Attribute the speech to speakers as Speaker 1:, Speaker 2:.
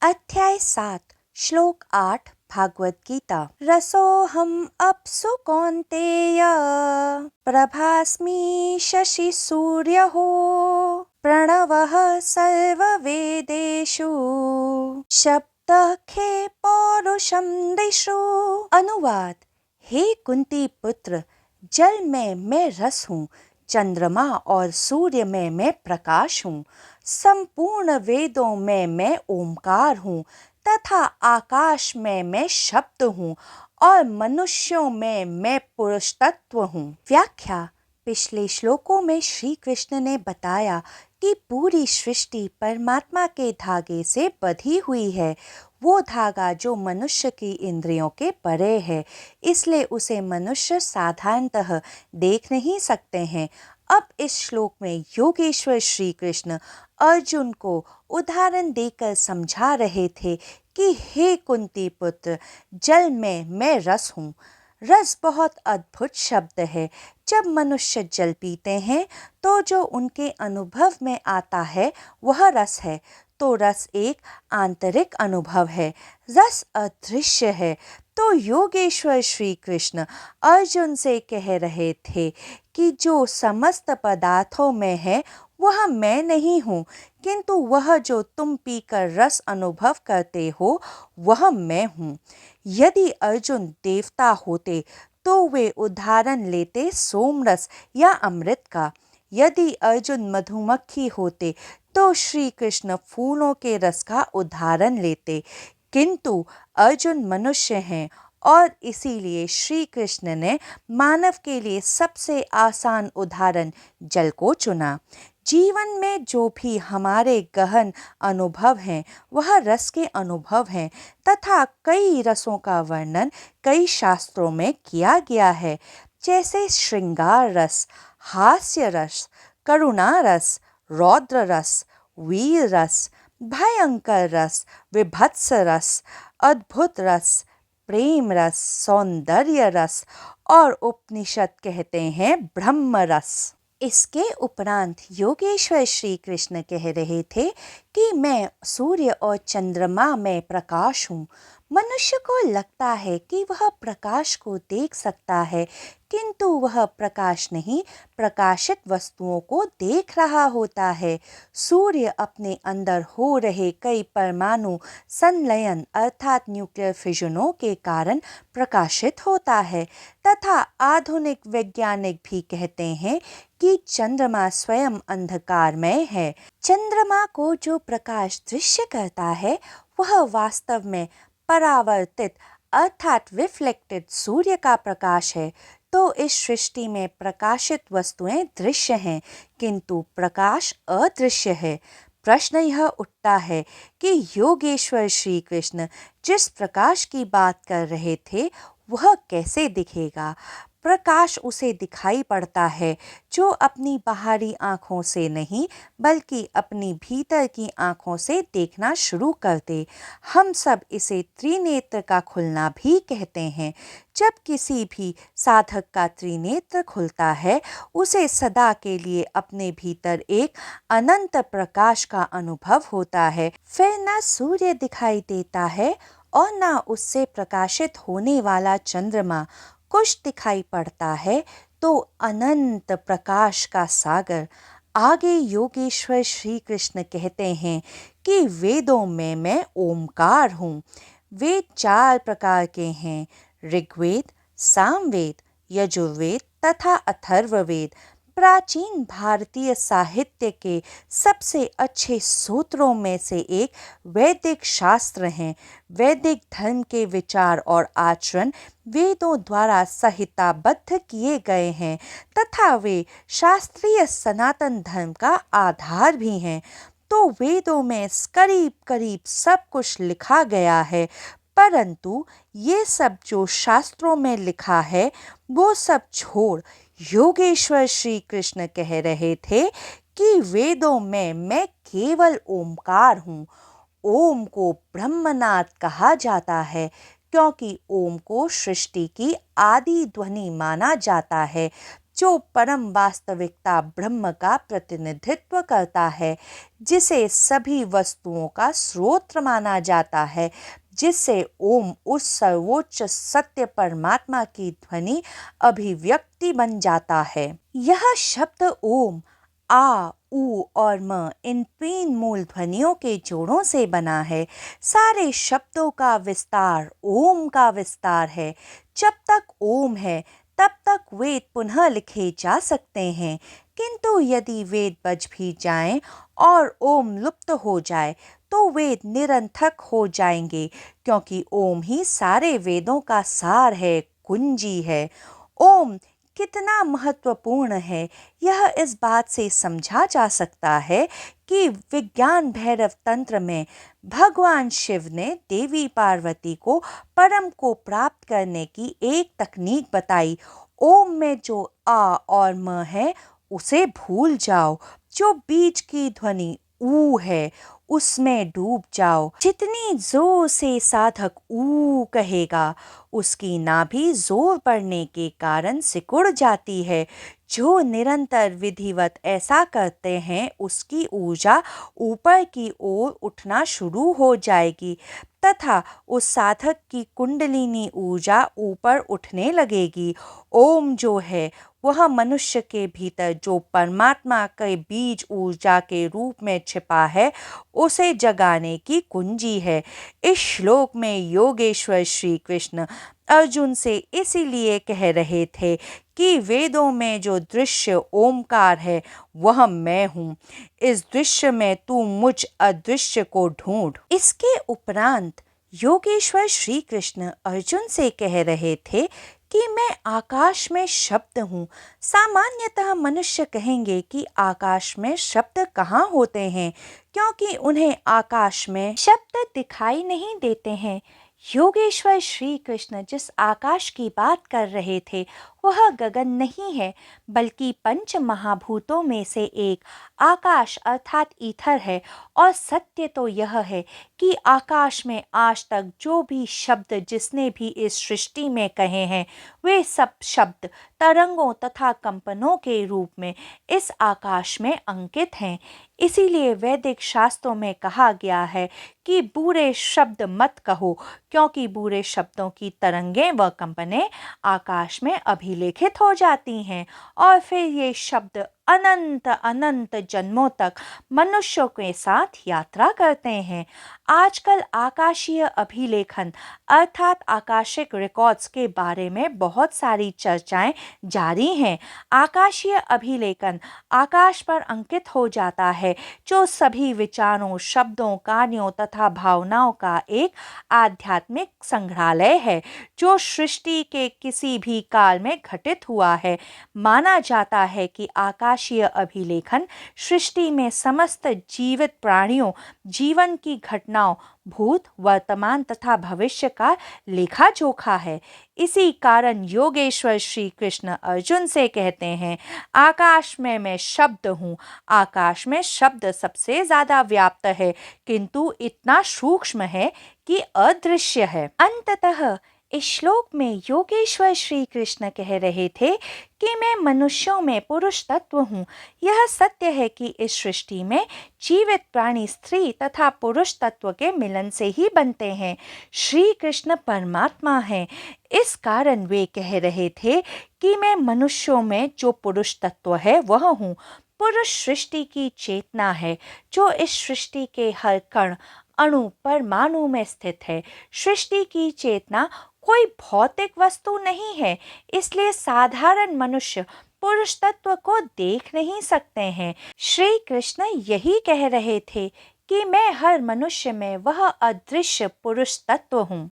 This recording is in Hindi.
Speaker 1: अध्याय 7 श्लोक 8 भागवत गीता। रसोऽहम् अप्सु कौन्तेय प्रभास्मि शशि सूर्यः प्रणवः सर्ववेदेषु शब्दः खे पौरुषं दिशु। अनुवाद। हे कुंती पुत्र, जल में मैं रस हूँ, चंद्रमा और सूर्य में मैं प्रकाश हूँ, संपूर्ण वेदों में मैं ओमकार हूँ तथा आकाश में मैं शब्द हूँ और मनुष्यों में मैं पुरुष तत्व हूँ। व्याख्या। पिछले श्लोकों में श्री कृष्ण ने बताया कि पूरी सृष्टि परमात्मा के धागे से बंधी हुई है। वो धागा जो मनुष्य की इंद्रियों के परे है, इसलिए उसे मनुष्य साधारणतः देख नहीं सकते हैं। अब इस श्लोक में योगेश्वर श्री कृष्ण अर्जुन को उदाहरण देकर समझा रहे थे कि हे कुंती पुत्र, जल में मैं रस हूँ। रस बहुत अद्भुत शब्द है। जब मनुष्य जल पीते हैं तो जो उनके अनुभव में आता है वह रस है। तो रस एक आंतरिक अनुभव है, रस अदृश्य है। तो योगेश्वर श्री कृष्ण अर्जुन से कह रहे थे कि जो समस्त पदार्थों में है वह मैं नहीं हूँ, किंतु वह जो तुम पीकर रस अनुभव करते हो वह मैं हूँ। यदि अर्जुन देवता होते तो वे उदाहरण लेते सोमरस या अमृत का। यदि अर्जुन मधुमक्खी होते तो श्री कृष्ण फूलों के रस का उदाहरण लेते, किंतु अर्जुन मनुष्य हैं और इसीलिए श्री कृष्ण ने मानव के लिए सबसे आसान उदाहरण जल को चुना। जीवन में जो भी हमारे गहन अनुभव हैं वह रस के अनुभव हैं तथा कई रसों का वर्णन कई शास्त्रों में किया गया है, जैसे श्रृंगार रस, हास्य रस, करुणा रस, रौद्र रस, वीर रस, भयंकर रस, विभत्स रस, अद्भुत रस, प्रेम रस, सौंदर्य रस और उपनिषद कहते हैं ब्रह्म रस। इसके उपरांत योगेश्वर श्री कृष्ण कह रहे थे कि मैं सूर्य और चंद्रमा में प्रकाश हूँ। मनुष्य को लगता है कि वह प्रकाश को देख सकता है, किंतु वह प्रकाश नहीं, प्रकाशित वस्तुओं को देख रहा होता है। सूर्य अपने अंदर हो रहे कई परमाणु संलयन अर्थात न्यूक्लियर फिजनों के कारण प्रकाशित होता है तथा आधुनिक वैज्ञानिक भी कहते हैं कि चंद्रमा स्वयं अंधकारमय है। चंद्रमा को जो प्रकाश दृश्य करता है वह वास्तव में परावर्तित अर्थात रिफ्लेक्टेड सूर्य का प्रकाश है। तो इस सृष्टि में प्रकाशित वस्तुएं दृश्य हैं, किंतु प्रकाश अदृश्य है। प्रश्न यह उठता है कि योगेश्वर श्री कृष्ण जिस प्रकाश की बात कर रहे थे वह कैसे दिखेगा। प्रकाश उसे दिखाई पड़ता है जो अपनी बाहरी आँखों से नहीं बल्कि अपनी भीतर की आँखों से देखना शुरू कर दे। हम सब इसे त्रिनेत्र का खुलना भी कहते हैं। जब किसी भी साधक का त्रिनेत्र खुलता है उसे सदा के लिए अपने भीतर एक अनंत प्रकाश का अनुभव होता है। फिर न सूर्य दिखाई देता है और न उससे प्रकाशित होने वाला चंद्रमा। कुछ दिखाई पड़ता है तो अनंत प्रकाश का सागर। आगे योगेश्वर श्री कृष्ण कहते हैं कि वेदों में मैं ओमकार हूँ। वेद 4 प्रकार के हैं, ऋग्वेद, सामवेद, यजुर्वेद तथा अथर्ववेद। प्राचीन भारतीय साहित्य के सबसे अच्छे सूत्रों में से एक वैदिक शास्त्र हैं। वैदिक धर्म के विचार और आचरण वेदों द्वारा संहिताबद्ध किए गए हैं तथा वे शास्त्रीय सनातन धर्म का आधार भी हैं। तो वेदों में करीब करीब सब कुछ लिखा गया है, परंतु ये सब जो शास्त्रों में लिखा है वो सब छोड़ योगेश्वर श्री कृष्ण कह रहे थे कि वेदों में मैं केवल ओमकार हूँ। ओम को ब्रह्मनाद कहा जाता है क्योंकि ओम को सृष्टि की आदि ध्वनि माना जाता है। जो परम वास्तविकता ब्रह्म का प्रतिनिधित्व करता है, जिसे सभी वस्तुओं का स्रोत माना जाता है, जिससे ओम उस सर्वोच्च सत्य परमात्मा की ध्वनि अभिव्यक्ति बन जाता है। यह शब्द ओम आ, ऊ और म इन 3 मूल ध्वनियों के जोड़ों से बना है। सारे शब्दों का विस्तार ओम का विस्तार है। जब तक ओम है तब तक वेद पुनः लिखे जा सकते हैं, किंतु यदि वेद बज भी जाएं और ओम लुप्त हो जाए तो वेद निरर्थक हो जाएंगे, क्योंकि ओम ही सारे वेदों का सार है, कुंजी है। ओम कितना महत्वपूर्ण है यह इस बात से समझा जा सकता है कि विज्ञान भैरव तंत्र में भगवान शिव ने देवी पार्वती को परम को प्राप्त करने की एक तकनीक बताई। ओम में जो आ और म है उसे भूल जाओ, जो बीच की ध्वनि ऊ है उसमें डूब जाओ। जितनी जोर से साधक ऊ कहेगा उसकी नाभि जोर पड़ने के कारण सिकुड़ जाती है। जो निरंतर विधिवत ऐसा करते हैं उसकी ऊर्जा ऊपर की ओर उठना शुरू हो जाएगी तथा उस साधक की कुंडलिनी ऊर्जा ऊपर उठने लगेगी। ओम जो है वह मनुष्य के भीतर जो परमात्मा के बीज ऊर्जा के रूप में छिपा है उसे जगाने की कुंजी है। इस श्लोक में योगेश्वर श्री कृष्ण अर्जुन से इसीलिए कह रहे थे कि वेदों में जो दृश्य ओमकार है वह मैं हूँ। इस दृश्य में तू मुझ अदृश्य को ढूंढ। इसके उपरांत योगेश्वर श्री कृष्ण अर्जुन से कह रहे थे कि मैं आकाश में शब्द हूँ। सामान्यतः मनुष्य कहेंगे कि आकाश में शब्द कहाँ होते हैं, क्योंकि उन्हें आकाश में शब्द दिखाई नहीं देते हैं। योगेश्वर श्री कृष्ण जिस आकाश की बात कर रहे थे वह गगन नहीं है, बल्कि पंच महाभूतों में से एक आकाश अर्थात ईथर है। और सत्य तो यह है कि आकाश में आज तक जो भी शब्द जिसने भी इस सृष्टि में कहे हैं वे सब शब्द तरंगों तथा कंपनों के रूप में इस आकाश में अंकित हैं। इसीलिए वैदिक शास्त्रों में कहा गया है कि बुरे शब्द मत कहो, क्योंकि बुरे शब्दों की तरंगें व कंपनें आकाश में अभिलेखित हो जाती हैं और फिर ये शब्द अनंत अनंत जन्मों तक मनुष्यों के साथ यात्रा करते हैं। आजकल आकाशीय अभिलेखन अर्थात आकाशिक रिकॉर्ड्स के बारे में बहुत सारी चर्चाएं जारी हैं। आकाशीय अभिलेखन आकाश पर अंकित हो जाता है, जो सभी विचारों, शब्दों, कार्यों तथा भावनाओं का एक आध्यात्मिक संग्रहालय है, जो सृष्टि के किसी भी काल में घटित हुआ है। माना जाता है कि आकाशीय अभिलेखन सृष्टि में समस्त जीवित प्राणियों, जीवन की घटनाओं, भूत, वर्तमान तथा भविष्य का लेखा जोखा है। इसी कारण योगेश्वर श्री कृष्ण अर्जुन से कहते हैं, आकाश में मैं शब्द हूँ। आकाश में शब्द सबसे ज्यादा व्याप्त है, किंतु इतना सूक्ष्म है कि अदृश्य है। अंततः इस श्लोक में योगेश्वर श्री कृष्ण कह रहे थे कि मैं मनुष्यों में पुरुष तत्व हूँ। यह सत्य है कि इस सृष्टि में जीवित प्राणी स्त्री तथा पुरुष तत्व के मिलन से ही बनते हैं। श्री कृष्ण परमात्मा हैं, इस कारण वे कह रहे थे कि मैं मनुष्यों में जो पुरुष तत्व है वह हूँ। पुरुष सृष्टि की चेतना है, जो इस सृष्टि के हर कण, अणु, परमाणु में स्थित है। सृष्टि की चेतना कोई भौतिक वस्तु नहीं है, इसलिए साधारण मनुष्य पुरुष तत्व को देख नहीं सकते हैं। श्री कृष्ण यही कह रहे थे कि मैं हर मनुष्य में वह अदृश्य पुरुष तत्व हूँ।